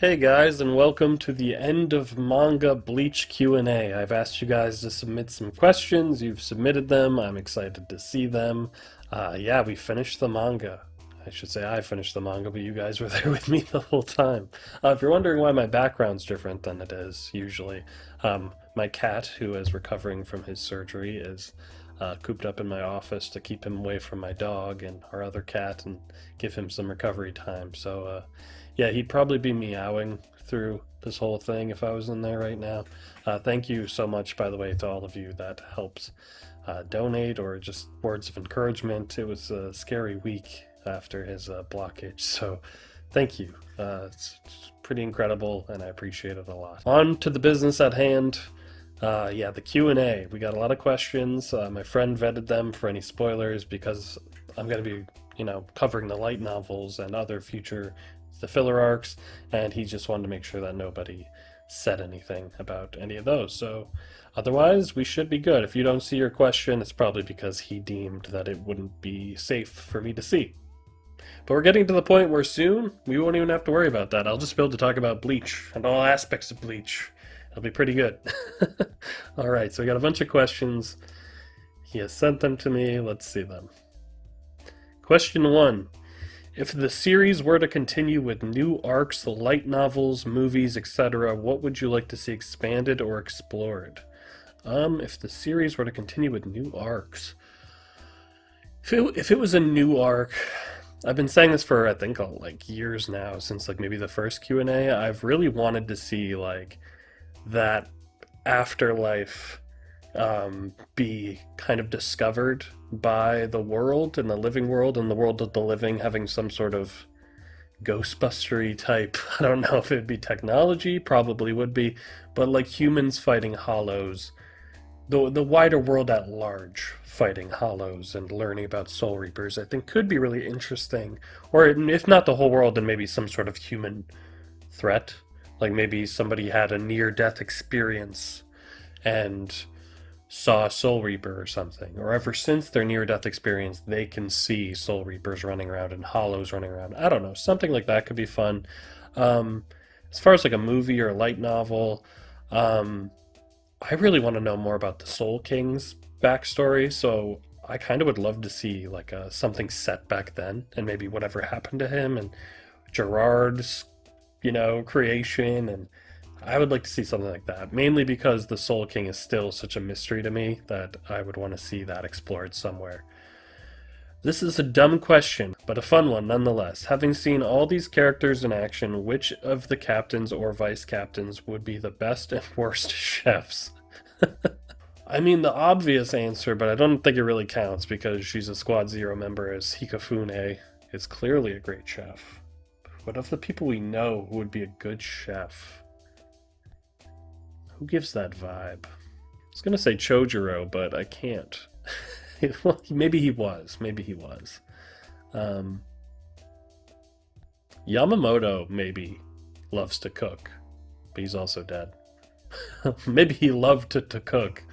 Hey guys, and welcome to the end of Manga Bleach Q&A. I've asked you guys to submit some questions. You've submitted them. I'm excited to see them. Yeah, we finished the manga. I should say I finished the manga, but you guys were there with me the whole time. If you're wondering why my background's different than it is usually, my cat, who is recovering from his surgery, is cooped up in my office to keep him away from my dog and our other cat and give him some recovery time. Yeah, he'd probably be meowing through this whole thing if I was in there right now. Thank you so much, by the way, to all of you that helped donate or just words of encouragement. It was a scary week after his blockage, so thank you. It's pretty incredible, and I appreciate it a lot. On to the business at hand. Yeah, the Q&A. We got a lot of questions. My friend vetted them for any spoilers because I'm going to be, covering the light novels and other future the filler arcs, and he just wanted to make sure that nobody said anything about any of those. So otherwise, we should be good. If you don't see your question, it's probably because he deemed that it wouldn't be safe for me to see. But we're getting to the point where soon we won't even have to worry about that. I'll just be able to talk about Bleach and all aspects of Bleach. It'll be pretty good. All right, so we got a bunch of questions. He has sent them to me. Let's see them. Question 1. If the series were to continue with new arcs, light novels, movies, etc., what would you like to see expanded or explored? If the series were to continue with new arcs, if it was a new arc, I've been saying this for I think like years now, since like maybe the first Q&A. I've really wanted to see like that afterlife be kind of discovered by the world and the living world, and the world of the living having some sort of ghostbustery type. I don't know if it'd be technology, probably would be, but like humans fighting hollows, the wider world at large fighting hollows and learning about soul reapers, I think could be really interesting. Or if not the whole world, then maybe some sort of human threat, like maybe somebody had a near death experience and saw a Soul Reaper or something, or ever since their near-death experience, they can see Soul Reapers running around and Hollows running around. I don't know, something like that could be fun. Um, as far as like a movie or a light novel, um, I really want to know more about the Soul King's backstory, so I kind of would love to see like something set back then, and maybe whatever happened to him, and Gerard's, creation, and I would like to see something like that, mainly because the Soul King is still such a mystery to me that I would want to see that explored somewhere. This is a dumb question, but a fun one nonetheless. Having seen all these characters in action, which of the captains or vice captains would be the best and worst chefs? I mean, the obvious answer, but I don't think it really counts because she's a Squad Zero member, as Hikafune is clearly a great chef. What of the people we know who would be a good chef? Who gives that vibe? I was gonna say Chojuro, but I can't. Maybe he was. Maybe he was. Yamamoto maybe loves to cook, but he's also dead. Maybe he loved to cook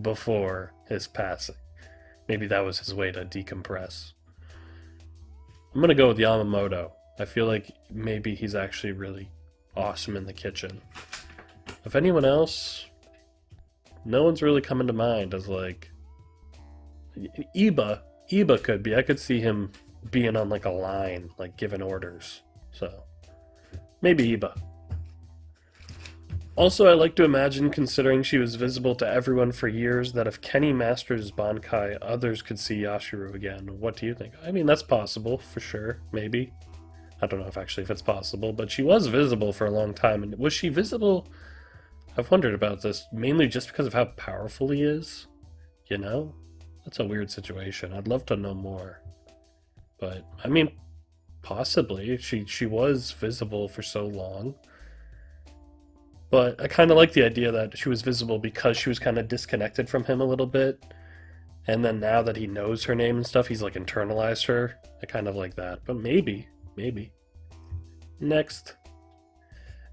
before his passing. Maybe that was his way to decompress. I'm gonna go with Yamamoto. I feel like maybe he's actually really awesome in the kitchen. If anyone else, no one's really coming to mind as like Iba. Iba could be. I could see him being on like a line, like giving orders. So maybe Iba. Also, I like to imagine, considering she was visible to everyone for years, that if Kenny mastered his Bankai, others could see Yashiro again. What do you think? I mean, that's possible, for sure. Maybe. I don't know if it's possible, but she was visible for a long time. And was she visible? I've wondered about this, mainly just because of how powerful he is. That's a weird situation. I'd love to know more. But, I mean, possibly. She was visible for so long. But I kind of like the idea that she was visible because she was kind of disconnected from him a little bit. And then now that he knows her name and stuff, he's like internalized her. I kind of like that. But maybe. Next.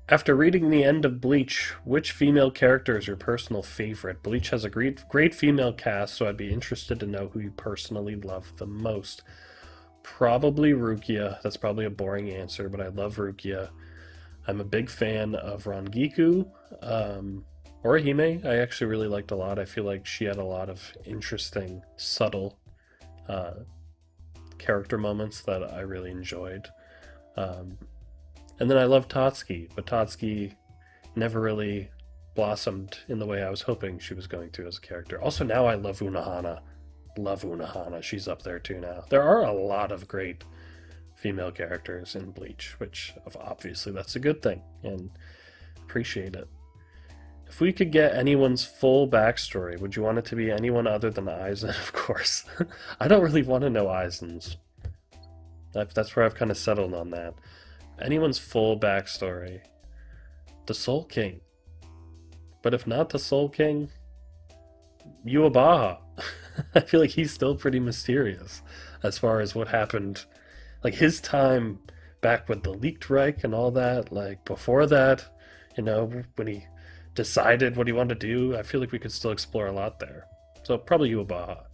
After reading the end of Bleach, which female character is your personal favorite? Bleach has a great female cast, so I'd be interested to know who you personally love the most. Probably Rukia. That's probably a boring answer, but I love Rukia. I'm a big fan of Rangiku. Um, Orihime, I actually really liked a lot. I feel like she had a lot of interesting, subtle uh, character moments that I really enjoyed. Um, and then I love Tatsuki, but Tatsuki never really blossomed in the way I was hoping she was going to as a character. Also, now I love Unohana. Love Unohana. She's up there too now. There are a lot of great female characters in Bleach, which obviously that's a good thing, and appreciate it. If we could get anyone's full backstory, would you want it to be anyone other than Aizen? Of course. I don't really want to know Aizen's. That's where I've kind of settled on that. Anyone's full backstory. The Soul King. But if not the Soul King, Yuabaha. I feel like he's still pretty mysterious as far as what happened. Like his time back with the leaked Reich and all that, like before that, when he decided what he wanted to do, I feel like we could still explore a lot there. So probably Yuabaha.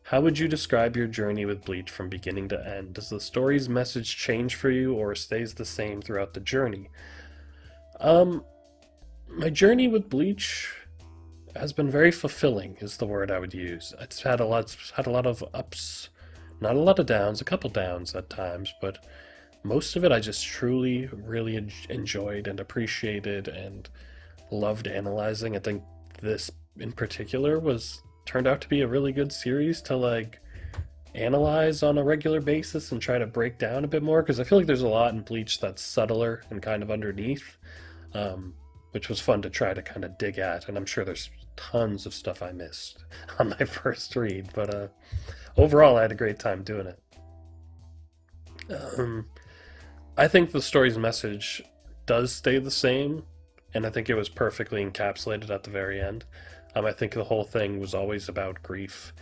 How would you describe your journey with Bleach from beginning to end? Does the story's message change for you or stays the same throughout the journey? Um, my journey with Bleach has been very fulfilling, is the word I would use. It's had a lot of ups, not a lot of downs, a couple downs at times, but most of it I just truly really enjoyed and appreciated and loved analyzing. I think this in particular was turned out to be a really good series to like analyze on a regular basis and try to break down a bit more, because I feel like there's a lot in Bleach that's subtler and kind of underneath, which was fun to try to kind of dig at. And I'm sure there's tons of stuff I missed on my first read, but overall, I had a great time doing it. Um, I think the story's message does stay the same, and I think it was perfectly encapsulated at the very end. I think the whole thing was always about grief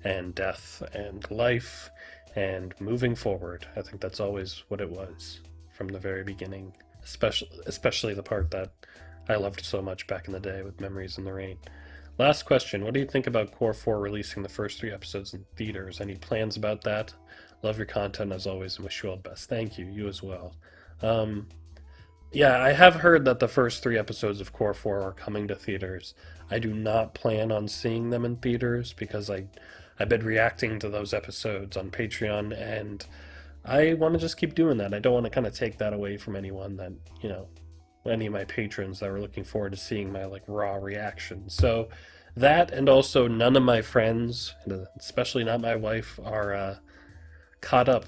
and death and life and moving forward. I think that's always what it was from the very beginning, especially the part that I loved so much back in the day with Memories in the Rain. Last question. What do you think about Core 4 releasing the first three episodes in theaters? Any plans about that? Love your content as always and wish you all the best. Thank you. You as well. Um, yeah, I have heard that the first three episodes of Core 4 are coming to theaters. I do not plan on seeing them in theaters because I've been reacting to those episodes on Patreon, and I want to just keep doing that. I don't want to kind of take that away from anyone that, any of my patrons that were looking forward to seeing my like raw reaction. So that, and also none of my friends, and especially not my wife, are caught up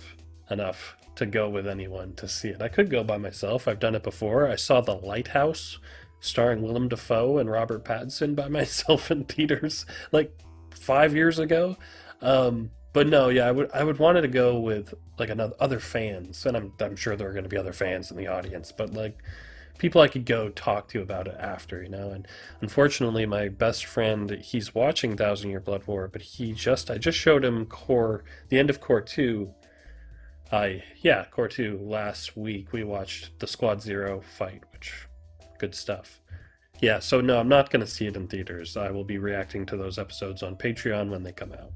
enough to go with anyone to see it. I could go by myself. I've done it before. I saw The Lighthouse starring Willem Dafoe and Robert Pattinson by myself in theaters like 5 years ago. But no, yeah, I would want to go with like another other fans, and I'm sure there are going to be other fans in the audience, but like people I could go talk to about it after, And unfortunately, my best friend, he's watching Thousand Year Blood War, but I just showed him the end of Core Two. Core Two last week. We watched the Squad Zero fight, which good stuff. Yeah, so no, I'm not going to see it in theaters. I will be reacting to those episodes on Patreon when they come out.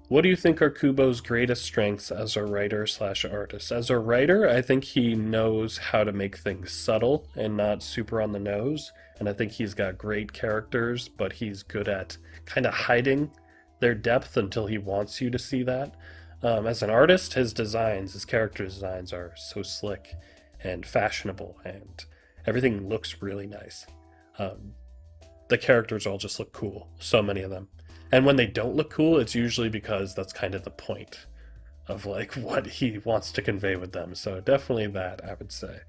What do you think are Kubo's greatest strengths as a writer slash artist? As a writer, I think he knows how to make things subtle and not super on the nose. And I think he's got great characters, but he's good at kind of hiding their depth until he wants you to see that. As an artist, his character designs are so slick and fashionable, and everything looks really nice. Um, the characters all just look cool, so many of them. And when they don't look cool, it's usually because that's kind of the point of like what he wants to convey with them. So definitely that, I would say.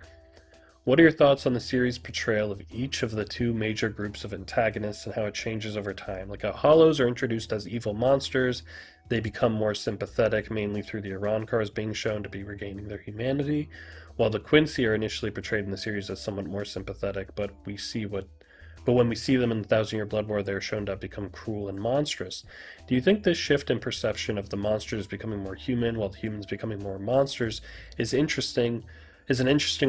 What are your thoughts on the series' portrayal of each of the two major groups of antagonists and how it changes over time? Like how Hollows are introduced as evil monsters, they become more sympathetic mainly through the Arancars being shown to be regaining their humanity, while the Quincy are initially portrayed in the series as somewhat more sympathetic, but when we see them in the Thousand Year Blood War, they are shown to have become cruel and monstrous. Do you think this shift in perception of the monsters becoming more human while the humans becoming more monsters is an interesting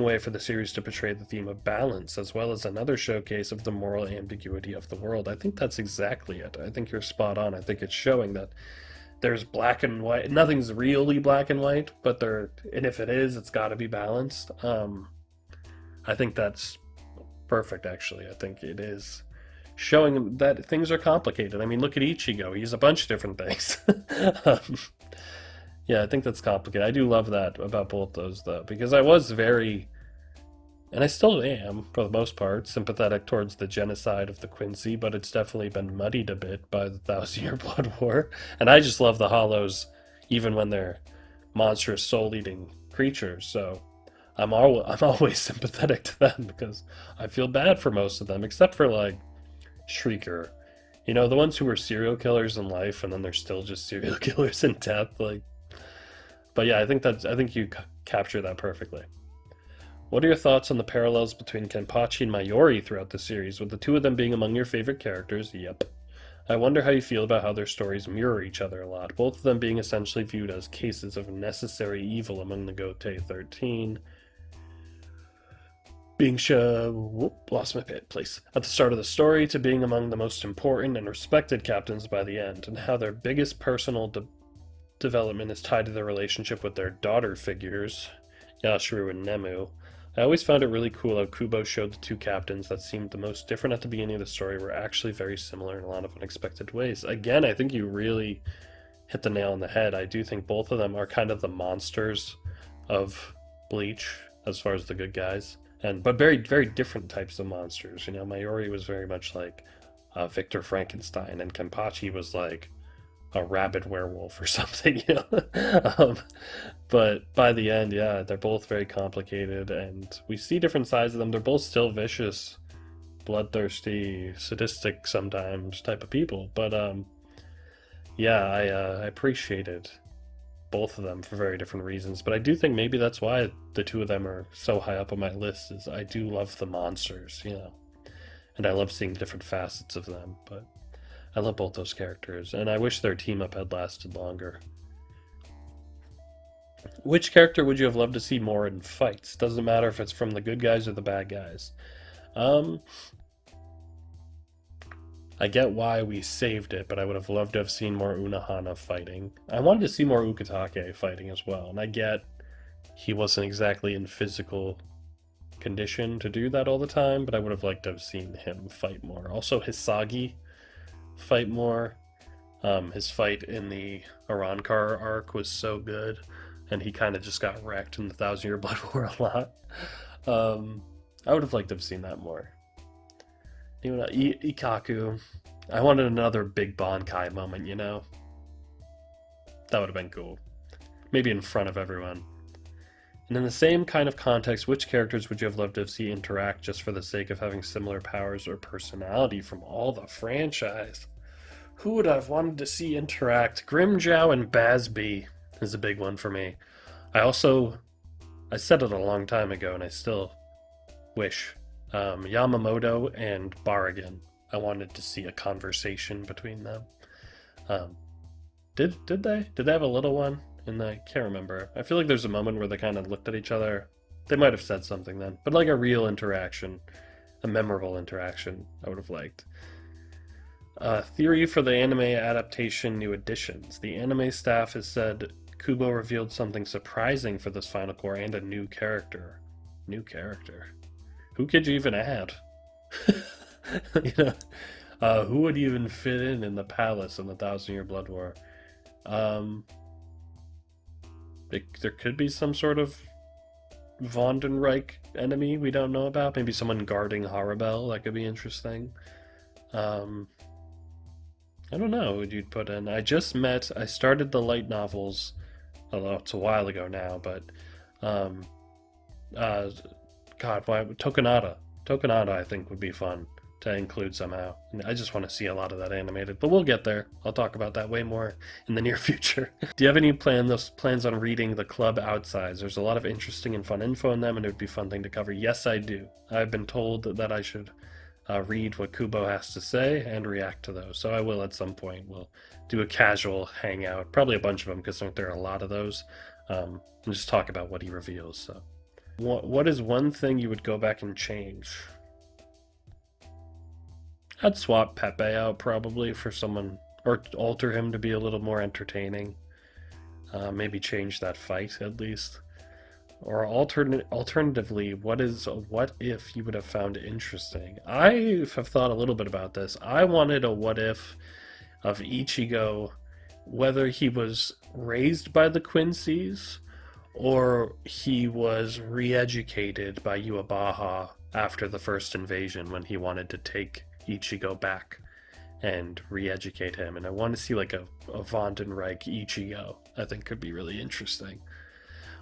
way for the series to portray the theme of balance, as well as another showcase of the moral ambiguity of the world? I think that's exactly it. I think you're spot on. I think it's showing that there's black and white. Nothing's really black and white, and if it is, it's got to be balanced. I think that's perfect, actually. I think it is showing that things are complicated. I mean, look at Ichigo. He's a bunch of different things. um, yeah, I think that's complicated. I do love that about both those, though, because I was very, and I still am, for the most part, sympathetic towards the genocide of the Quincy, but it's definitely been muddied a bit by the Thousand Year Blood War. And I just love the Hollows, even when they're monstrous soul-eating creatures. So I'm always sympathetic to them because I feel bad for most of them, except for like Shrieker. You know, the ones who were serial killers in life and then they're still just serial killers in death. Like, but yeah, I think you capture that perfectly. What are your thoughts on the parallels between Kenpachi and Mayuri throughout the series, with the two of them being among your favorite characters? Yep. I wonder how you feel about how their stories mirror each other a lot, both of them being essentially viewed as cases of necessary evil among the Gotei 13, being lost my place at the start of the story to being among the most important and respected captains by the end, and how their biggest personal development is tied to their relationship with their daughter figures, Yashiro and Nemu. I always found it really cool how Kubo showed the two captains that seemed the most different at the beginning of the story were actually very similar in a lot of unexpected ways. Again, I think you really hit the nail on the head. I do think both of them are kind of the monsters of Bleach as far as the good guys, and but very very different types of monsters. You know, Mayuri was very much like Victor Frankenstein, and Kenpachi was like a rabid werewolf or something, you know. But by the end, yeah, they're both very complicated, and we see different sides of them. They're both still vicious, bloodthirsty, sadistic sometimes type of people. But yeah, I appreciated both of them for very different reasons. But I do think maybe that's why the two of them are so high up on my list. Is I do love the monsters, you know, and I love seeing different facets of them. But I love both those characters, and I wish their team up had lasted longer. Which character would you have loved to see more in fights? Doesn't matter if it's from the good guys or the bad guys. Um, I get why we saved it, but I would have loved to have seen more Unohana fighting. I wanted to see more Ukitake fighting as well, and I get he wasn't exactly in physical condition to do that all the time, but I would have liked to have seen him fight more. Also, Hisagi fight more. His fight in the Arankar arc was so good, and he kind of just got wrecked in the Thousand Year Blood War a lot. Um, I would have liked to have seen that more. Even Ikaku, I wanted another big Bankai moment, you know? That would have been cool. Maybe in front of everyone. And in the same kind of context, which characters would you have loved to see interact just for the sake of having similar powers or personality from all the franchise? Who would I have wanted to see interact? Grimjow and Bazby is a big one for me. I said it a long time ago, and I still wish. Yamamoto and Baragan. I wanted to see a conversation between them. Um, did they? Did they have a little one? And I can't remember. I feel like there's a moment where they kind of looked at each other. They might have said something then, but like a real interaction, a memorable interaction, I would have liked. Theory for the anime adaptation new editions. The anime staff has said Kubo revealed something surprising for this final core and a new character. New character. Who could you even add? You know, who would even fit in the palace in the Thousand Year Blood War? There could be some sort of Vondenreich enemy we don't know about. Maybe someone guarding Harabel. That could be interesting. I don't know who you'd put in. I started the light novels, although it's a while ago now, but, God, why, Tokonada. Tokonada, I think, would be fun to include somehow. And I just want to see a lot of that animated, but we'll get there. I'll talk about that way more in the near future. Do you have any plans on reading The Club Outsides? There's a lot of interesting and fun info in them, and it would be a fun thing to cover. Yes, I do. I've been told that I should read what Kubo has to say and react to those. So I will at some point. We'll do a casual hangout, probably a bunch of them because there are a lot of those, and just talk about what he reveals. So, what is one thing you would go back and change? I'd swap Pepe out probably for someone, or alter him to be a little more entertaining. Maybe change that fight at least. Or alternatively, what if you would have found interesting? I have thought a little bit about this. I wanted a what if of Ichigo, whether he was raised by the Quincy's or he was re-educated by Yuabaha after the first invasion when he wanted to take Ichigo back and re-educate him. And I want to see like a Vandenreich Ichigo. I think could be really interesting.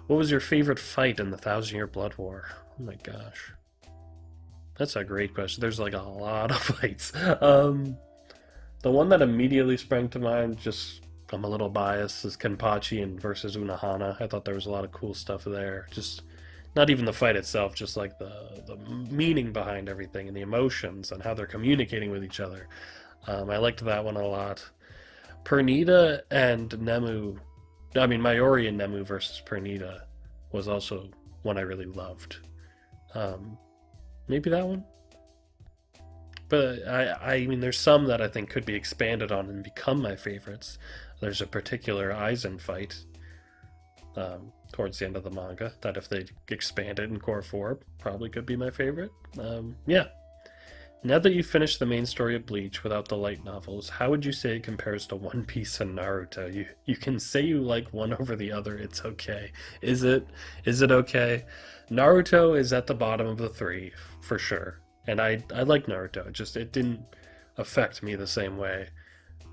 What was your favorite fight in the Thousand Year Blood War? Oh my gosh. That's a great question. There's like a lot of fights. The one that immediately sprang to mind, just I'm a little biased, is Kenpachi and versus Unohana. I thought there was a lot of cool stuff there. Just not even the fight itself, just like the meaning behind everything and the emotions and how they're communicating with each other. I liked that one a lot. Pernita and Nemu, I mean Mayuri and Nemu versus Pernita was also one I really loved. Um, Maybe that one. But I mean, there's some that I think could be expanded on and become my favorites. There's a particular Aizen fight towards the end of the manga that if they expand it in Core 4, probably could be my favorite. Yeah. Now that you've finished the main story of Bleach without the light novels, how would you say it compares to One Piece and Naruto? You can say you like one over the other, it's okay. Is it? Is it okay? Naruto is at the bottom of the three, for sure. And I like Naruto. It didn't affect me the same way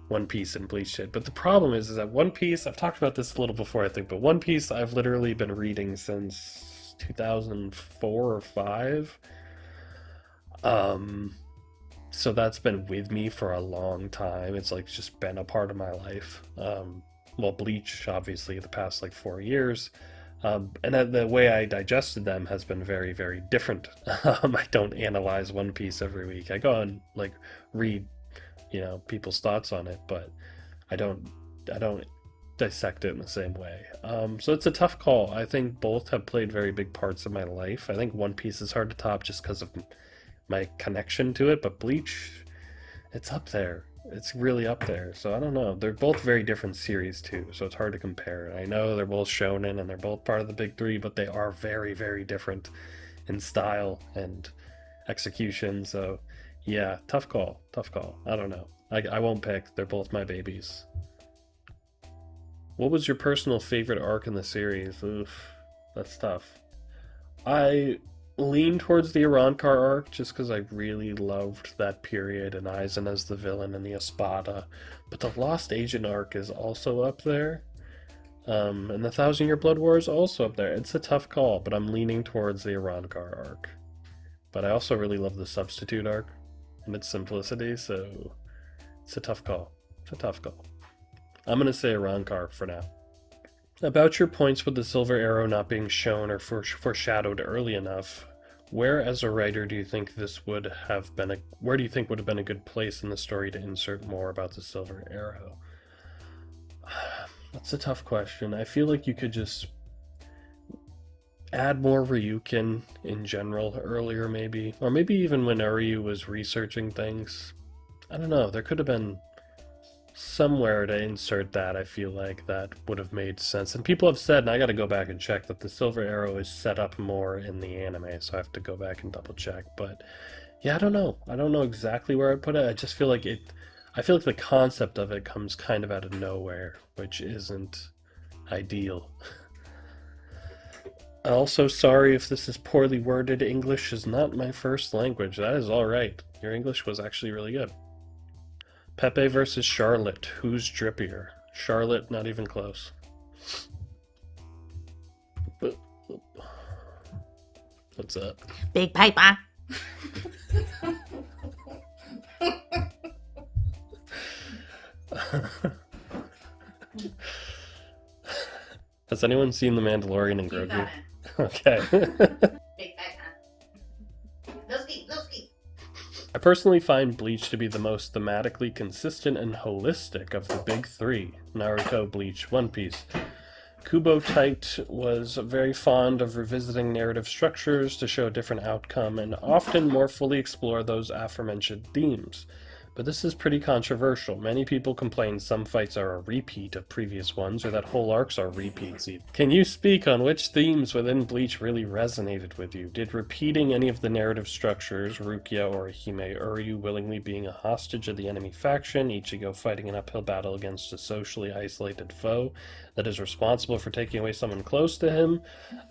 One Piece and Bleach did. But the problem is that One Piece, I've talked about this a little before, I think, but One Piece I've literally been reading since 2004 or 5. So that's been with me for a long time. It's like just been a part of my life. Well, Bleach, obviously, the past like 4 years. And the way I digested them has been very, very different. I don't analyze One Piece every week. I go and like read, people's thoughts on it, but I don't, I don't dissect it in the same way. So it's a tough call. I think both have played very big parts of my life. I think One Piece is hard to top just because of my connection to it, but Bleach, it's up there. It's really up there. So I don't know. They're both very different series too, so it's hard to compare. I know they're both shonen and they're both part of the big three, but they are very, very different in style and execution. So yeah, tough call. Tough call. I don't know. I won't pick. They're both my babies. What was your personal favorite arc in the series? Oof, that's tough. I lean towards the Ironccar arc just because I really loved that period and Aizen as the villain and the Espada. But the Lost Agent arc is also up there. And the Thousand Year Blood War is also up there. It's a tough call, but I'm leaning towards the Ironccar arc. But I also really love the Substitute arc and its simplicity, so it's a tough call. It's a tough call. I'm going to say Ironccar for now. About your points with the Silver Arrow not being shown or foreshadowed early enough, where as a writer do you think this would have been where do you think would have been a good place in the story to insert more about the Silver Arrow? That's a tough question. I feel like you could just add more Ryukin in general earlier maybe, or maybe even when Ryu was researching things. I don't know, there could have been somewhere to insert that. I feel like that would have made sense, and people have said, and I got to go back and check, that the Silver Arrow is set up more in the anime, so I have to go back and double check. But yeah, I don't know exactly where I'd put it. I just feel like I feel like the concept of it comes kind of out of nowhere, which isn't ideal. Also, sorry if this is poorly worded. English is not my first language. That is all right. Your English was actually really good. Pepe versus Charlotte. Who's drippier? Charlotte, not even close. What's up? Big paper. Has anyone seen The Mandalorian and Grogu? Okay. Big paper. No ski, no ski. I personally find Bleach to be the most thematically consistent and holistic of the big three: Naruto, Bleach, One Piece. Kubo Tite was very fond of revisiting narrative structures to show a different outcome and often more fully explore those aforementioned themes. But this is pretty controversial. Many people complain some fights are a repeat of previous ones, or that whole arcs are repeats even. Can you speak on which themes within Bleach really resonated with you? Did repeating any of the narrative structures, Rukia or Hime Uryu willingly being a hostage of the enemy faction, Ichigo fighting an uphill battle against a socially isolated foe that is responsible for taking away someone close to him?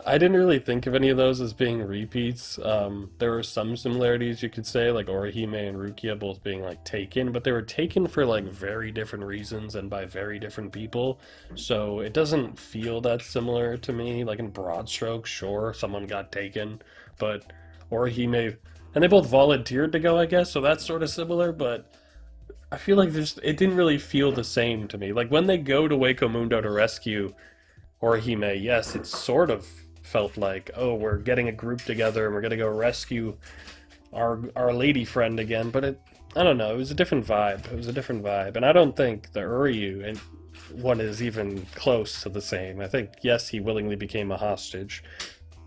I didn't really think of any of those as being repeats. There were some similarities you could say, like Orihime and Rukia both being like taken, but they were taken for like very different reasons and by very different people. So it doesn't feel that similar to me. Like in broad strokes, sure, someone got taken, but Orihime, and they both volunteered to go, I guess, so that's sort of similar, but I feel like it didn't really feel the same to me. Like when they go to Waco Mundo to rescue Orihime, yes, it sort of felt like, oh, we're getting a group together and we're gonna go rescue our lady friend again. But I don't know, it was a different vibe. It was a different vibe, and I don't think the Uryu and one is even close to the same. I think yes, he willingly became a hostage,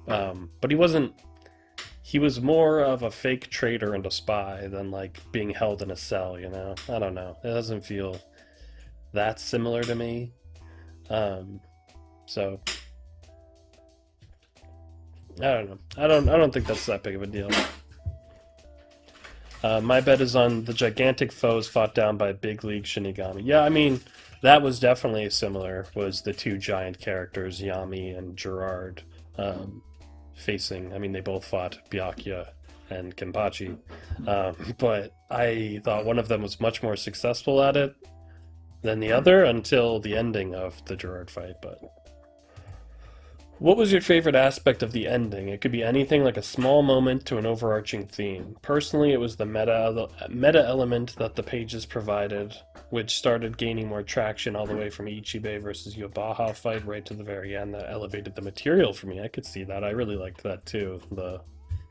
but he wasn't. He was more of a fake traitor and a spy than like being held in a cell. You know, I don't know. It doesn't feel that similar to me. Um, so I don't know. I don't think that's that big of a deal. My bet is on the gigantic foes fought down by Big League Shinigami. Yeah, I mean that was definitely similar. Was the two giant characters Yami and Gerard um, facing? I mean they both fought Byakuya and Kenpachi, but I thought one of them was much more successful at it than the other until the ending of the Gerard fight. But what was your favorite aspect of the ending? It could be anything like a small moment to an overarching theme. Personally, it was the meta element that the pages provided, which started gaining more traction all the way from Ichibei versus Yobaha fight right to the very end. That elevated the material for me. I could see that. I really liked that too. The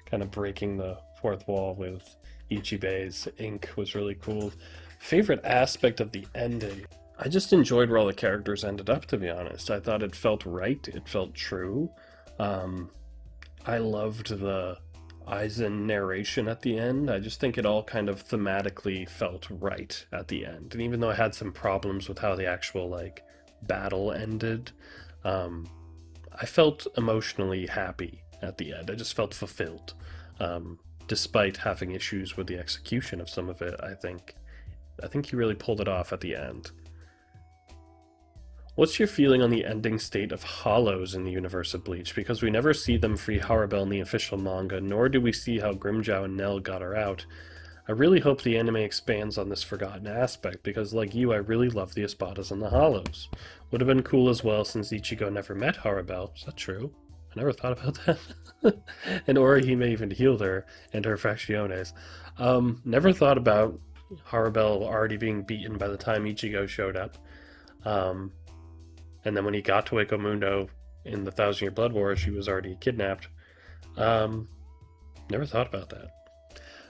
kind of breaking the fourth wall with Ichibei's ink was really cool. Favorite aspect of the ending? I just enjoyed where all the characters ended up, to be honest. I thought it felt right, it felt true. Um, I loved the Aizen narration at the end. I just think it all kind of thematically felt right at the end. And even though I had some problems with how the actual like battle ended, um, I felt emotionally happy at the end. I just felt fulfilled. Despite having issues with the execution of some of it, I think he really pulled it off at the end. What's your feeling on the ending state of hollows in the universe of Bleach? Because we never see them free Harabel in the official manga, nor do we see how Grimjow and Nell got her out. I really hope the anime expands on this forgotten aspect, because like you, I really love the Espadas and the hollows. Would have been cool as well since Ichigo never met Harabel. Is that true? I never thought about that. And Orihime even healed her and her Facciones. Never thought about Harabel already being beaten by the time Ichigo showed up. Um, and then when he got to Waco Mundo in the Thousand Year Blood War, she was already kidnapped. Um, Never thought about that.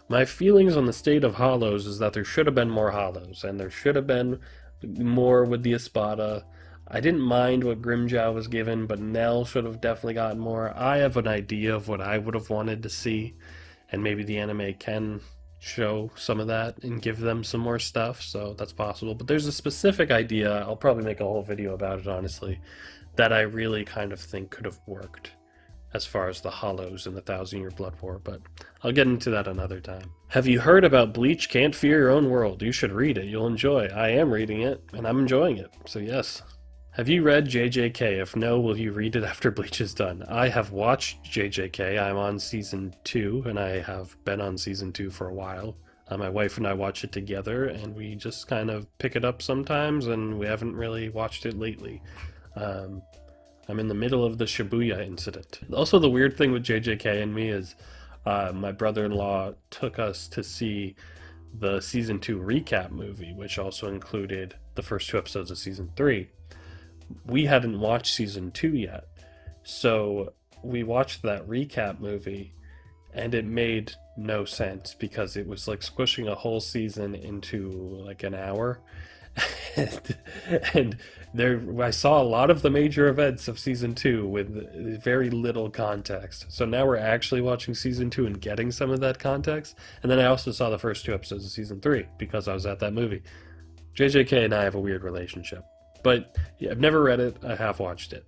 My feelings on the state of hollows is that there should have been more hollows, and there should have been more with the Espada. I didn't mind what Grimjow was given, but Nell should have definitely gotten more. I have an idea of what I would have wanted to see, and maybe the anime can show some of that and give them some more stuff, so that's possible. But there's a specific idea, I'll probably make a whole video about it, honestly, that I really kind of think could have worked as far as the hollows in the Thousand Year Blood War, but I'll get into that another time. Have you heard about Bleach Can't Fear Your Own World? You should read it, you'll enjoy. I am reading it, and I'm enjoying it, so yes. Have you read JJK? If no, will you read it after Bleach is done? I have watched JJK. I'm on season 2, and I have been on season 2 for a while. My wife and I watch it together, and we just kind of pick it up sometimes, and we haven't really watched it lately. I'm in the middle of the Shibuya incident. Also, the weird thing with JJK and me is my brother-in-law took us to see the season 2 recap movie, which also included the first 2 episodes of season 3. We hadn't watched season 2 yet, so we watched that recap movie, and it made no sense because it was like squishing a whole season into like an hour, and, and there I saw a lot of the major events of season two with very little context. So now we're actually watching season two and getting some of that context. And then I also saw the first two episodes of season three because I was at that movie. JJK and I have a weird relationship. But yeah, I've never read it, I have watched it.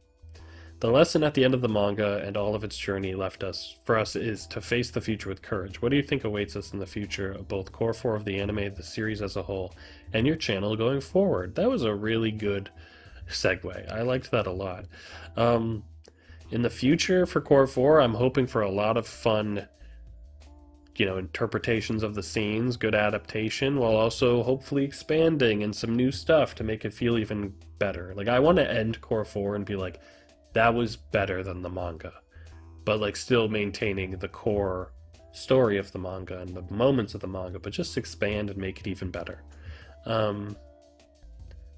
The lesson at the end of the manga and all of its journey left us for us is to face the future with courage. What do you think awaits us in the future of both Core 4 of the anime, the series as a whole, and your channel going forward? That was a really good segue. I liked that a lot. Um, in the future for Core 4, I'm hoping for a lot of fun, interpretations of the scenes, good adaptation, while also hopefully expanding and some new stuff to make it feel even better. Like, I want to end Core 4 and be like, that was better than the manga, but like still maintaining the core story of the manga and the moments of the manga, but just expand and make it even better. Um,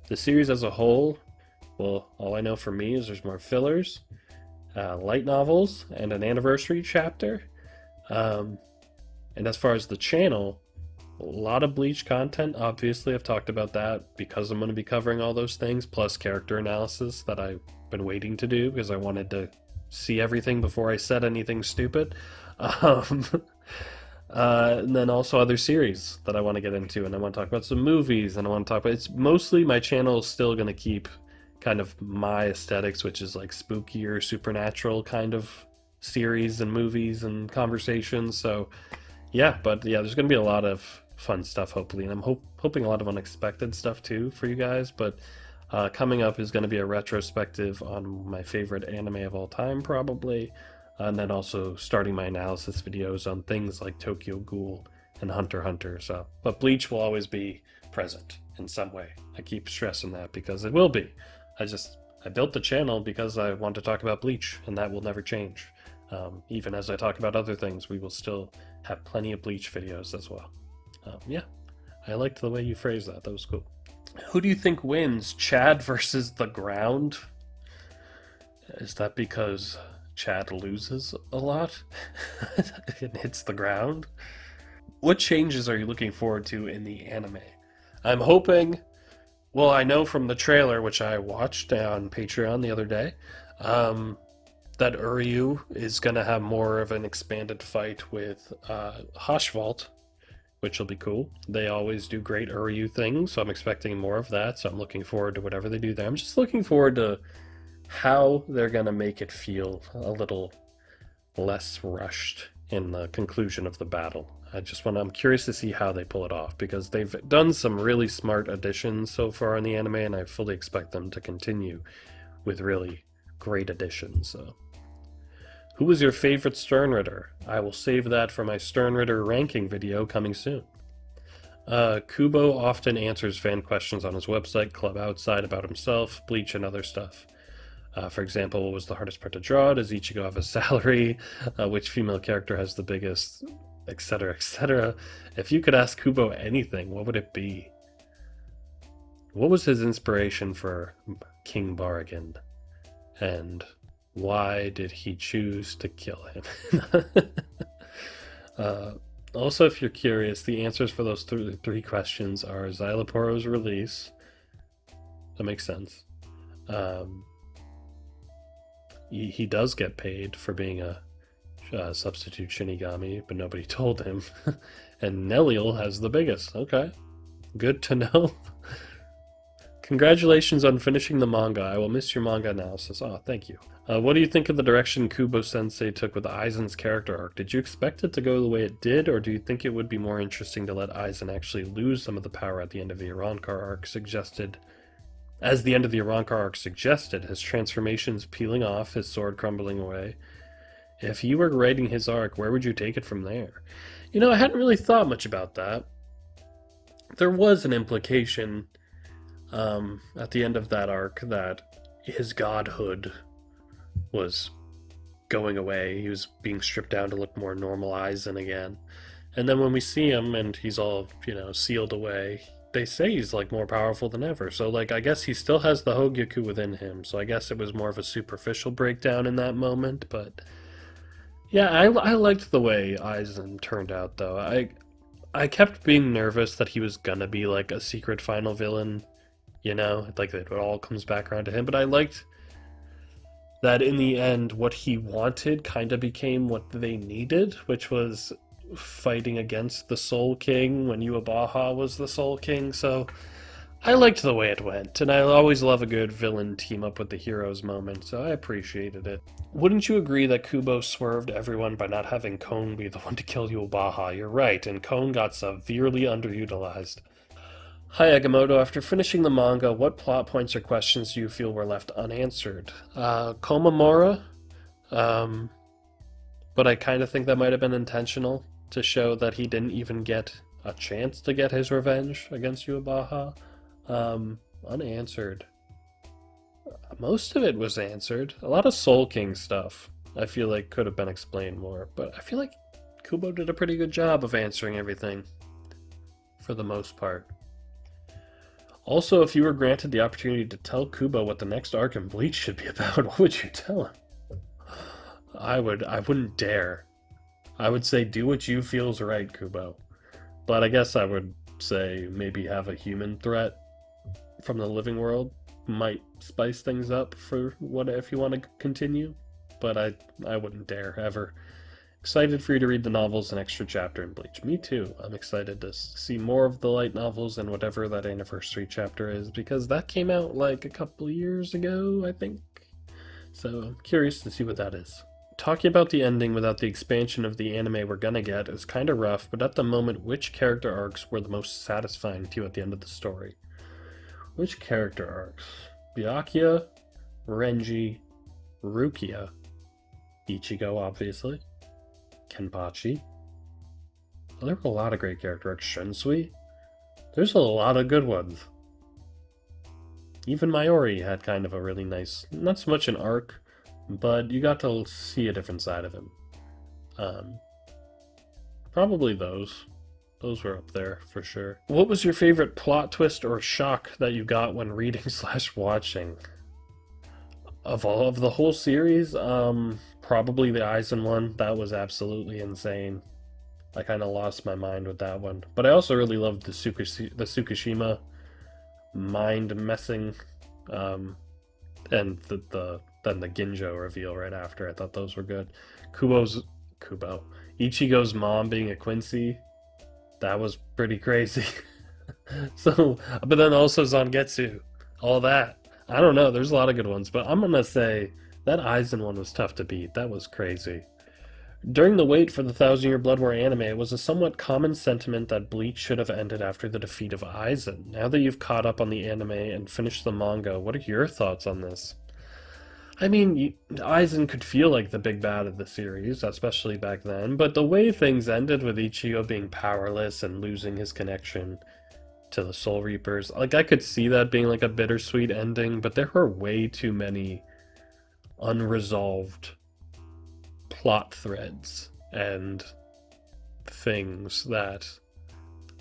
the series as a whole, well, all I know for me is there's more fillers, light novels, and an anniversary chapter. Um, and as far as the channel, a lot of Bleach content. Obviously, I've talked about that because I'm going to be covering all those things, plus character analysis that I've been waiting to do because I wanted to see everything before I said anything stupid. Um, and then also other series that I want to get into, and I want to talk about some movies, and I want to talk about. It's mostly my channel is still going to keep kind of my aesthetics, which is like spookier, supernatural kind of series and movies and conversations. So yeah, but yeah, there's going to be a lot of fun stuff, hopefully, and I'm hoping a lot of unexpected stuff too for you guys. But coming up is going to be a retrospective on my favorite anime of all time, probably, and then also starting my analysis videos on things like Tokyo Ghoul and Hunter x Hunter. So, but Bleach will always be present in some way. I keep stressing that because it will be. I built the channel because I want to talk about Bleach, and that will never change. Even as I talk about other things, we will still have plenty of Bleach videos as well. Yeah, I liked the way you phrased that. That was cool. Who do you think wins, Chad versus the ground? Is that because Chad loses a lot and hits the ground? What changes are you looking forward to in the anime? I'm hoping, well, I know from the trailer, which I watched on Patreon the other day, that Uryu is going to have more of an expanded fight with Hashvalt, which will be cool. They always do great Uryu things, so I'm expecting more of that. So I'm looking forward to whatever they do there. I'm just looking forward to how they're going to make it feel a little less rushed in the conclusion of the battle. I'm curious to see how they pull it off because they've done some really smart additions so far in the anime, and I fully expect them to continue with really great additions. So. Who was your favorite Sternritter? I will save that for my Sternritter ranking video coming soon. Kubo often answers fan questions on his website, Club Outside, about himself, Bleach, and other stuff. For example, what was the hardest part to draw? Does Ichigo have a salary? Which female character has the biggest? Etc., etc. If you could ask Kubo anything, what would it be? What was his inspiration for King Barragan? And why did he choose to kill him? Also, if you're curious, the answers for those three questions are Xyloporo's release. That makes sense. He does get paid for being a substitute Shinigami, but nobody told him. And Neliel has the biggest. Okay, good to know. Congratulations on finishing the manga. I will miss your manga analysis. Oh, thank you. What do you think of the direction Kubo-sensei took with Aizen's character arc? Did you expect it to go the way it did, or do you think it would be more interesting to let Aizen actually lose some of the power at the end of the Arrancar arc suggested? As the end of the Arrancar arc suggested, his transformations peeling off, his sword crumbling away. If you were writing his arc, where would you take it from there? I hadn't really thought much about that. There was an implication at the end of that arc that his godhood was going away. He was being stripped down to look more normal Aizen again. And then when we see him and he's all, sealed away, they say he's like more powerful than ever. So like I guess he still has the Hogyoku within him. So I guess it was more of a superficial breakdown in that moment, but yeah, I liked the way Aizen turned out though. I kept being nervous that he was gonna be like a secret final villain You know, like it all comes back around to him. But I liked that in the end, what he wanted kind of became what they needed, which was fighting against the Soul King when Yuabaha was the Soul King. So I liked the way it went, and I always love a good villain team up with the heroes moment, so I appreciated it. Wouldn't you agree that Kubo swerved everyone by not having Kon be the one to kill Yuabaha? You're right, and Kon got severely underutilized. Hi Agamotto, after finishing the manga, what plot points or questions do you feel were left unanswered? Komamora, um, but I kind of think that might have been intentional to show that he didn't even get a chance to get his revenge against Yuabaha. Unanswered. Most of it was answered. A lot of Soul King stuff I feel like could have been explained more, but I feel like Kubo did a pretty good job of answering everything for the most part. Also, if you were granted the opportunity to tell Kubo what the next arc in Bleach should be about, what would you tell him? I wouldn't dare. I would say do what you feel is right, Kubo. But I guess I would say maybe have a human threat from the living world might spice things up for what if you want to continue. But I wouldn't dare ever. Excited for you to read the novels and extra chapter in Bleach. Me too. I'm excited to see more of the light novels and whatever that anniversary chapter is, because that came out like a couple years ago, I think. So I'm curious to see what that is. Talking about the ending without the expansion of the anime we're gonna get is kinda rough, but at the moment, which character arcs were the most satisfying to you at the end of the story? Which character arcs? Byakuya, Renji, Rukia, Ichigo, obviously, Kenpachi. Well, there were a lot of great character arcs. Shunsui. There's a lot of good ones. Even Mayuri had kind of a really nice, not so much an arc, but you got to see a different side of him. Um, Probably those. Those were up there for sure. What was your favorite plot twist or shock that you got when reading slash watching? Of all of the whole series, probably the Aizen one. That was absolutely insane. I kind of lost my mind with that one. But I also really loved the Tsukishima mind messing, um, and then the Ginjo reveal right after. I thought those were good. Kubo Ichigo's mom being a Quincy, that was pretty crazy. So, but then also Zangetsu, all that. I don't know. There's a lot of good ones, but I'm gonna say that Aizen one was tough to beat. That was crazy. During the wait for the Thousand Year Blood War anime, it was a somewhat common sentiment that Bleach should have ended after the defeat of Aizen. Now that you've caught up on the anime and finished the manga, what are your thoughts on this? I mean, Aizen could feel like the big bad of the series, especially back then, but the way things ended with Ichigo being powerless and losing his connection to the Soul Reapers, like I could see that being like a bittersweet ending, but there were way too many unresolved plot threads and things that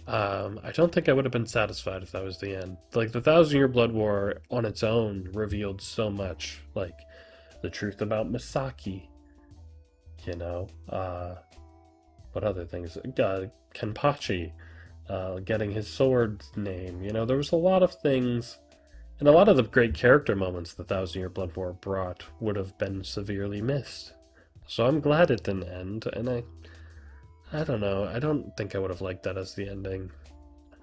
I don't think I would have been satisfied if that was the end. Like the Thousand Year Blood War on its own revealed so much, like the truth about Misaki, you know, what other things? Kenpachi, getting his sword's name. You know, there was a lot of things, and a lot of the great character moments the Thousand Year Blood War brought would have been severely missed. So I'm glad it didn't end, and I don't know. I don't think I would have liked that as the ending.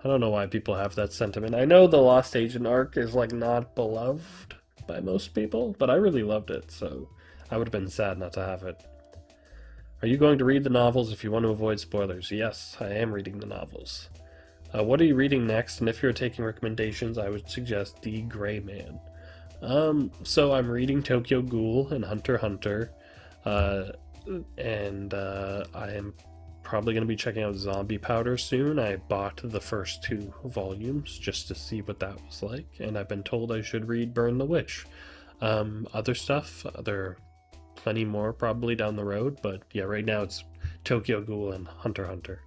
I don't know why people have that sentiment. I know the Lost Agent arc is like not beloved by most people, but I really loved it, so I would have been sad not to have it. Are you going to read the novels if you want to avoid spoilers? Yes, I am reading the novels. What are you reading next? And if you're taking recommendations, I would suggest The Gray Man. So I'm reading Tokyo Ghoul and Hunter x Hunter, and I am probably going to be checking out Zombie Powder soon. I bought the first two volumes just to see what that was like, and I've been told I should read Burn the Witch. Other stuff, there are plenty more probably down the road, but yeah, right now it's Tokyo Ghoul and Hunter x Hunter.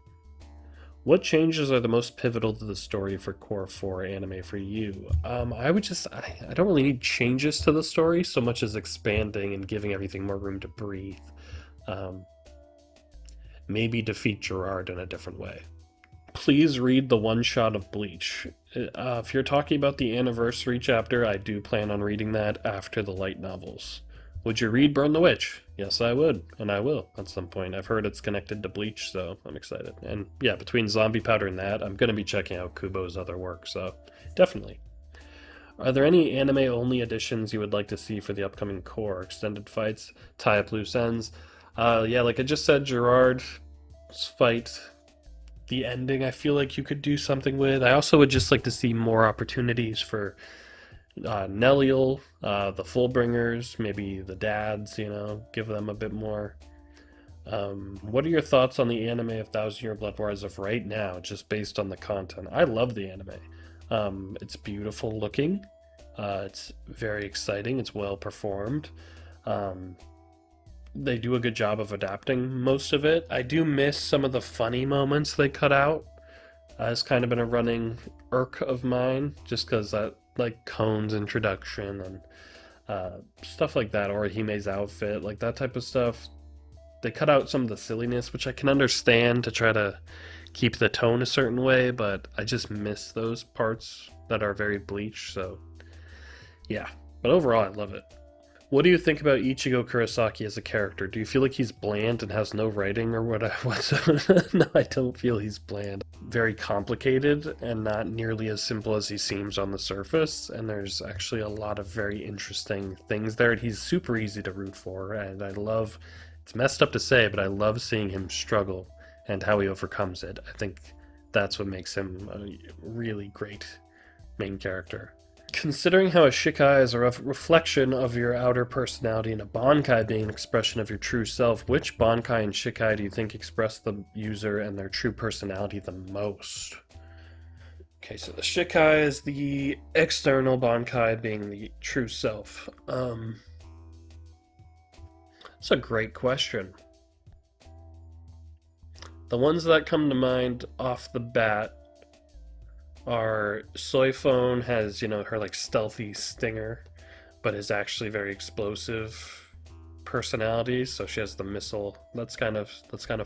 What changes are the most pivotal to the story for Core 4 anime for you? I don't really need changes to the story so much as expanding and giving everything more room to breathe. Um, Maybe defeat Gerard in a different way. please read the one shot of Bleach? If you're talking about the anniversary chapter, I do plan on reading that after the light novels. Would you read Burn the Witch? Yes, I would, and I will at some point. I've heard it's connected to Bleach, so I'm excited. And yeah, between Zombie Powder and that, I'm going to be checking out Kubo's other work, so definitely. Are there any anime only editions you would like to see for the upcoming core? Extended fights, tie up loose ends? Yeah, like I just said, Gerard's fight, the ending, I feel like you could do something with. I also would just like to see more opportunities for Neliel, the Fullbringers, maybe the dads, give them a bit more. What are your thoughts on the anime of Thousand Year Blood War as of right now, just based on the content? I love the anime. It's beautiful looking. It's very exciting. It's well performed. Um, they do a good job of adapting most of it. I do miss some of the funny moments they cut out. It's kind of been a running irk of mine, just because that, like Kone's introduction and stuff like that, or Hime's outfit, like that type of stuff. They cut out some of the silliness, which I can understand to try to keep the tone a certain way, but I just miss those parts that are very Bleach, so yeah. But overall, I love it. What do you think about Ichigo Kurosaki as a character? Do you feel like he's bland and has no writing or what? No, I don't feel he's bland. Very complicated and not nearly as simple as he seems on the surface, and there's actually a lot of very interesting things there. He's super easy to root for, and I love, it's messed up to say, but I love seeing him struggle and how he overcomes it. I think that's what makes him a really great main character. Considering how a Shikai is a reflection of your outer personality and a Bankai being an expression of your true self, which Bankai and Shikai do you think express the user and their true personality the most? Okay, so the Shikai is the external, Bankai being the true self. That's a great question. The ones that come to mind off the bat are Soifone has, her like stealthy stinger, but is actually very explosive personality, so she has the missile. That's kind of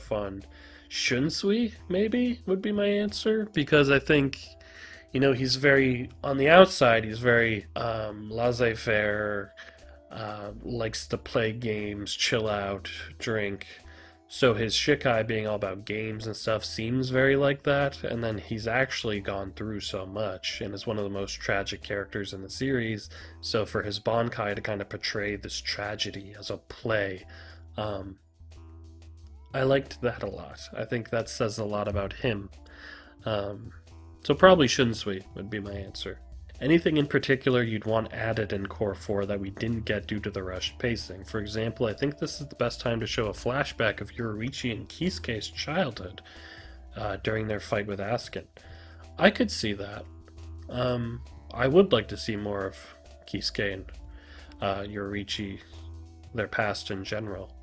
fun. Shunsui, maybe, would be my answer, because I think, he's very, on the outside, he's very laissez-faire, likes to play games, chill out, drink. So his Shikai being all about games and stuff seems very like that, and then he's actually gone through so much and is one of the most tragic characters in the series. So for his Bankai to kind of portray this tragedy as a play, I liked that a lot. I think that says a lot about him. So probably Shunsui would be my answer. Anything in particular you'd want added in Core 4 that we didn't get due to the rushed pacing? For example, I think this is the best time to show a flashback of Yoruichi and Kisuke's childhood during their fight with Askin. I could see that. I would like to see more of Kisuke and Yoruichi, their past in general.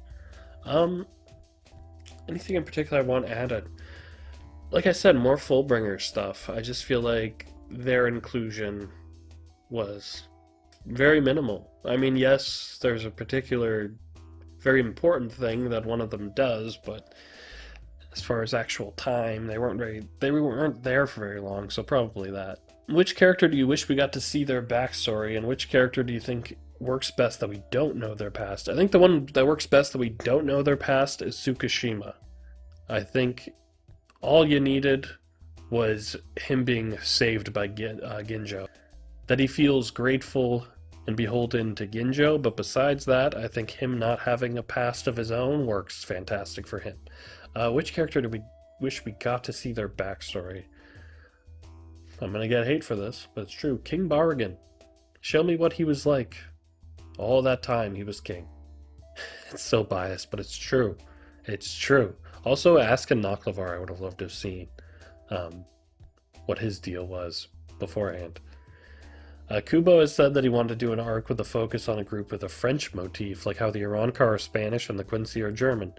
Anything in particular I want added? Like I said, more Fullbringer stuff. I just feel like their inclusion was very minimal. I mean, yes, there's a particular very important thing that one of them does, but as far as actual time, they weren't there for very long, so probably that. Which character do you wish we got to see their backstory, and which character do you think works best that we don't know their past? I think the one that works best that we don't know their past is Tsukishima. I think all you needed was him being saved by Ginjo. That he feels grateful and beholden to Ginjo, but besides that, I think him not having a past of his own works fantastic for him. Which character do we wish we got to see their backstory? I'm gonna get hate for this, but it's true. King Barrigan. Show me what he was like all that time he was king. It's so biased, but it's true. It's true. Also, Askin Naklavar I would have loved to have seen. What his deal was beforehand. Kubo has said that he wanted to do an arc with a focus on a group with a French motif, like how the Ironclar are Spanish and the Quincy are German.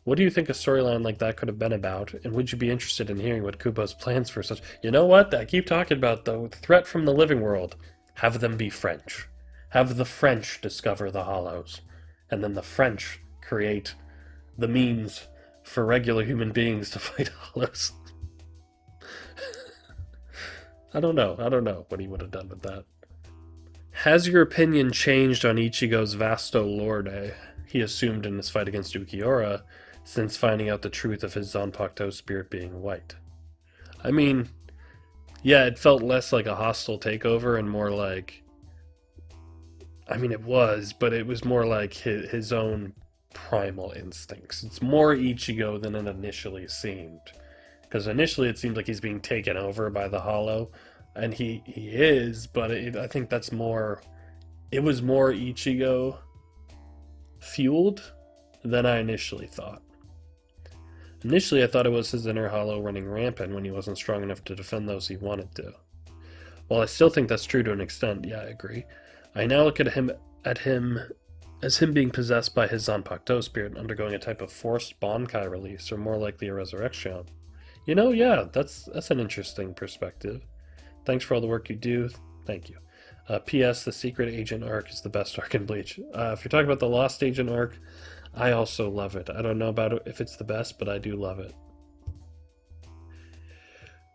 What do you think a storyline like that could have been about, and would you be interested in hearing what Kubo's plans for such... You know what? I keep talking about the threat from the living world. Have them be French. Have the French discover the Hollows, and then the French create the means for regular human beings to fight Hollows. I don't know. I don't know what he would have done with that. Has your opinion changed on Ichigo's vasto lorde he assumed in his fight against Ukiura since finding out the truth of his Zanpakuto spirit being white? I mean, yeah, it felt less like a hostile takeover and more like. I mean, it was, but it was more like his own primal instincts. It's more Ichigo than it initially seemed. Because initially it seems like he's being taken over by the Hollow, and he is, but I think that's more. It was more Ichigo fueled than I initially thought. Initially, I thought it was his inner Hollow running rampant when he wasn't strong enough to defend those he wanted to. While I still think that's true to an extent, yeah, I agree. I now look at him as him being possessed by his Zanpakuto spirit and undergoing a type of forced Bankai release, or more likely a resurrection. Yeah, that's an interesting perspective. Thanks for all the work you do. Thank you. P.S. The Secret Agent arc is the best arc in Bleach. If you're talking about the Lost Agent arc, I also love it. I don't know about it if it's the best, but I do love it.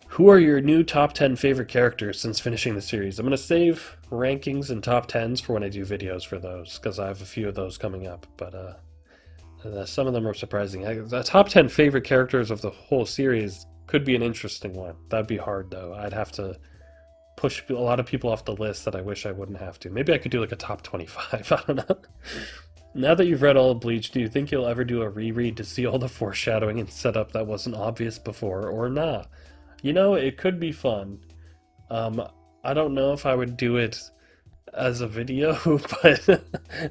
Who are your new top 10 favorite characters since finishing the series? I'm going to save rankings and top 10s for when I do videos for those, because I have a few of those coming up, but some of them are surprising. The top 10 favorite characters of the whole series could be an interesting one. That'd be hard, though. I'd have to push a lot of people off the list that I wish I wouldn't have to. Maybe I could do like a top 25. I don't know. Now that you've read all of Bleach, do you think you'll ever do a reread to see all the foreshadowing and setup that wasn't obvious before, or not? It could be fun. I don't know if I would do it as a video, but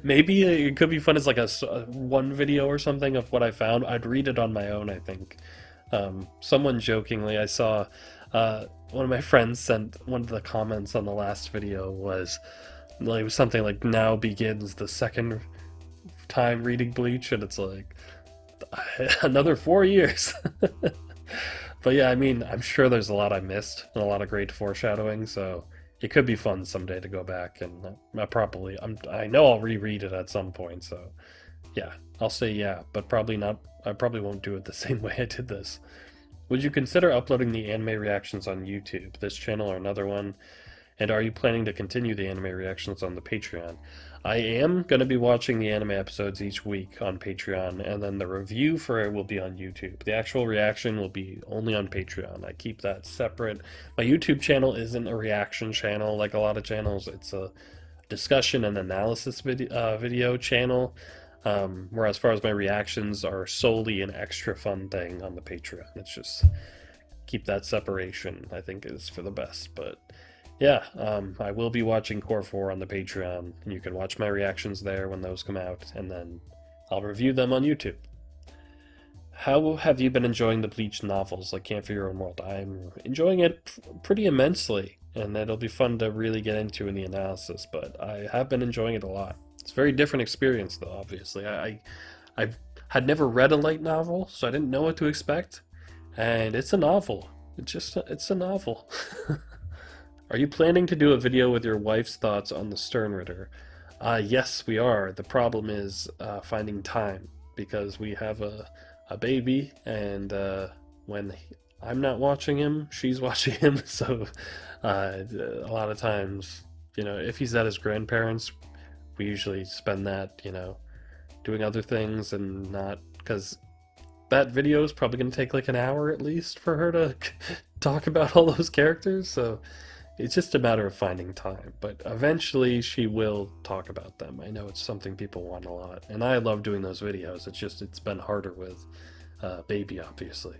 maybe it could be fun as like a one video or something of what I found. I'd read it on my own, I think. Someone jokingly, I saw one of my friends sent one of the comments on the last video was like it was something like now begins the second time reading Bleach, and it's like another 4 years. But yeah, I mean, I'm sure there's a lot I missed and a lot of great foreshadowing, so it could be fun someday to go back and I know I'll reread it at some point, so yeah, I'll say yeah, but probably not. I probably won't do it the same way I did this. Would you consider uploading the anime reactions on YouTube, this channel or another one? And are you planning to continue the anime reactions on the Patreon? I am going to be watching the anime episodes each week on Patreon, and then the review for it will be on YouTube. The actual reaction will be only on Patreon. I keep that separate. My YouTube channel isn't a reaction channel like a lot of channels. It's a discussion and analysis video channel, where as far as my reactions are solely an extra fun thing on the Patreon. It's just keep that separation, I think, is for the best, but yeah, I will be watching Core 4 on the Patreon. You can watch my reactions there when those come out, and then I'll review them on YouTube. How have you been enjoying the Bleach novels, like Camp for Your Own World? I'm enjoying it pretty immensely, and it'll be fun to really get into in the analysis, but I have been enjoying it a lot. It's a very different experience, though, obviously. I had never read a light novel, so I didn't know what to expect, and it's a novel. It's a novel. Are you planning to do a video with your wife's thoughts on the Sternritter? Yes, we are. The problem is finding time, because we have a baby, and when I'm not watching him, she's watching him, so a lot of times, if he's at his grandparents', we usually spend that, doing other things and not, because that video is probably going to take like an hour at least for her to talk about all those characters, so it's just a matter of finding time, but eventually she will talk about them. I know it's something people want a lot, and I love doing those videos. It's been harder with Baby, obviously.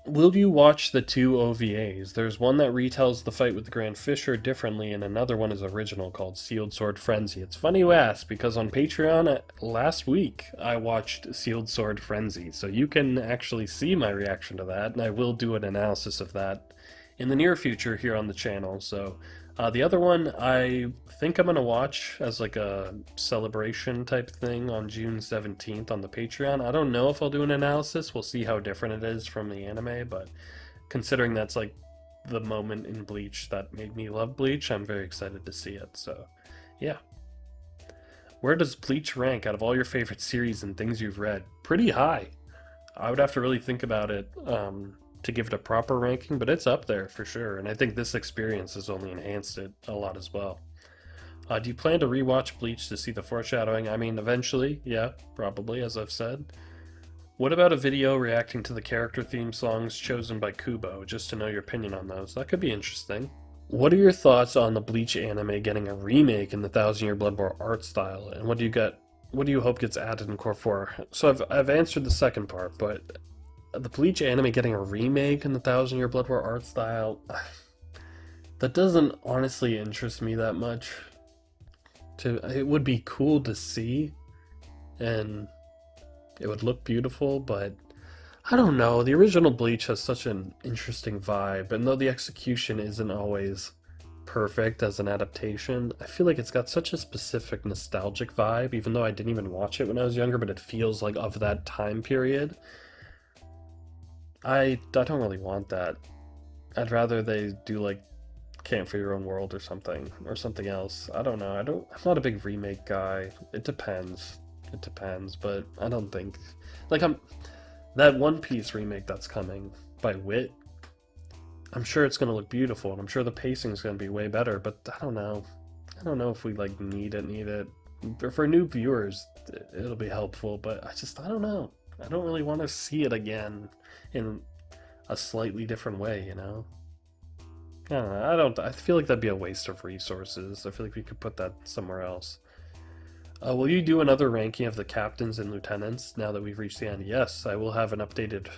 Will you watch the two OVAs? There's one that retells the fight with the Grand Fisher differently, and another one is original called Sealed Sword Frenzy. It's funny you ask, because on Patreon last week I watched Sealed Sword Frenzy, so you can actually see my reaction to that, and I will do an analysis of that in the near future here on the channel. So the other one I think I'm going to watch as like a celebration type thing on June 17th on the Patreon. I don't know if I'll do an analysis. We'll see how different it is from the anime, but considering that's like the moment in Bleach that made me love Bleach, I'm very excited to see it. So yeah. Where does Bleach rank out of all your favorite series and things you've read? Pretty high. I would have to really think about it. to give it a proper ranking, but it's up there for sure. And I think this experience has only enhanced it a lot as well. Do you plan to rewatch Bleach to see the foreshadowing? I mean, eventually, yeah, probably, as I've said. What about a video reacting to the character theme songs chosen by Kubo, just to know your opinion on those? That could be interesting. What are your thoughts on the Bleach anime getting a remake in the Thousand Year Blood War art style, and what do you hope gets added in Core 4? So I've answered the second part, but the Bleach anime getting a remake in the Thousand Year Blood War art style, that doesn't honestly interest me that much. It would be cool to see, and it would look beautiful, but I don't know. The original Bleach has such an interesting vibe, and though the execution isn't always perfect as an adaptation, I feel like it's got such a specific nostalgic vibe, even though I didn't even watch it when I was younger, but it feels like of that time period. I don't really want that. I'd rather they do like Camp for Your Own World or something else. I don't know. I'm not a big remake guy. It depends. It depends, but I don't think like I'm that One Piece remake that's coming by Wit. I'm sure it's going to look beautiful, and I'm sure the pacing is going to be way better, but I don't know. I don't know if we like need it. For new viewers, it'll be helpful, but I don't know. I don't really want to see it again in a slightly different way, you know? I don't know. I feel like that'd be a waste of resources. I feel like we could put that somewhere else. Will you do another ranking of the captains and lieutenants now that we've reached the end? Yes, I will have an updated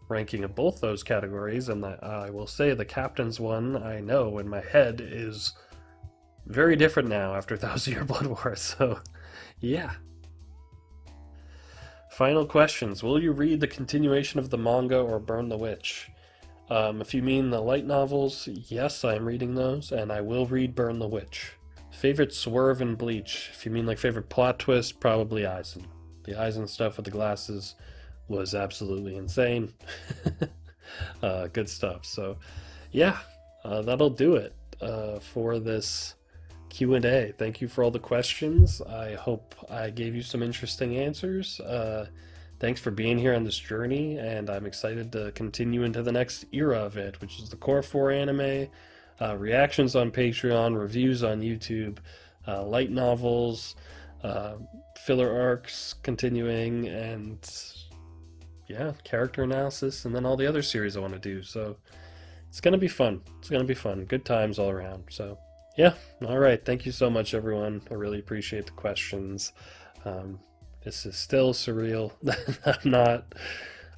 ranking of both those categories, and I will say the captains one I know in my head is very different now after Thousand Year Blood War. So, yeah. Final questions. Will you read the continuation of the manga or burn the witch? If you mean the light novels, yes, I'm reading those, and I will read Burn the Witch. Favorite swerve in Bleach? If you mean like favorite plot twist, probably Aizen. The Aizen stuff with the glasses was absolutely insane. Good stuff. So, yeah, that'll do it for this Q&A. Thank you for all the questions. I hope I gave you some interesting answers. Thanks for being here on this journey, and I'm excited to continue into the next era of it, which is the Core 4 anime, reactions on Patreon, reviews on YouTube, light novels, uh, filler arcs continuing, and yeah, character analysis, and then all the other series I want to do. So it's going to be fun. It's going to be fun. Good times all around. So yeah, all right. Thank you so much, everyone. I really appreciate the questions. Um, this is still surreal.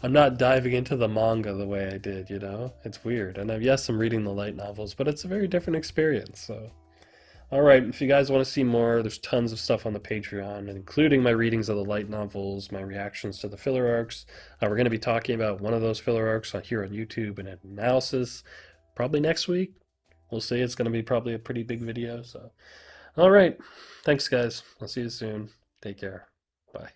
I'm not diving into the manga the way I did, you know? It's weird. And yes, I'm reading the light novels, but it's a very different experience. So, all right, if you guys want to see more, there's tons of stuff on the Patreon, including my readings of the light novels, my reactions to the filler arcs. We're going to be talking about one of those filler arcs here on YouTube and an analysis probably next week. We'll see. It's going to be probably a pretty big video. So, all right. Thanks, guys. I'll see you soon. Take care. Bye.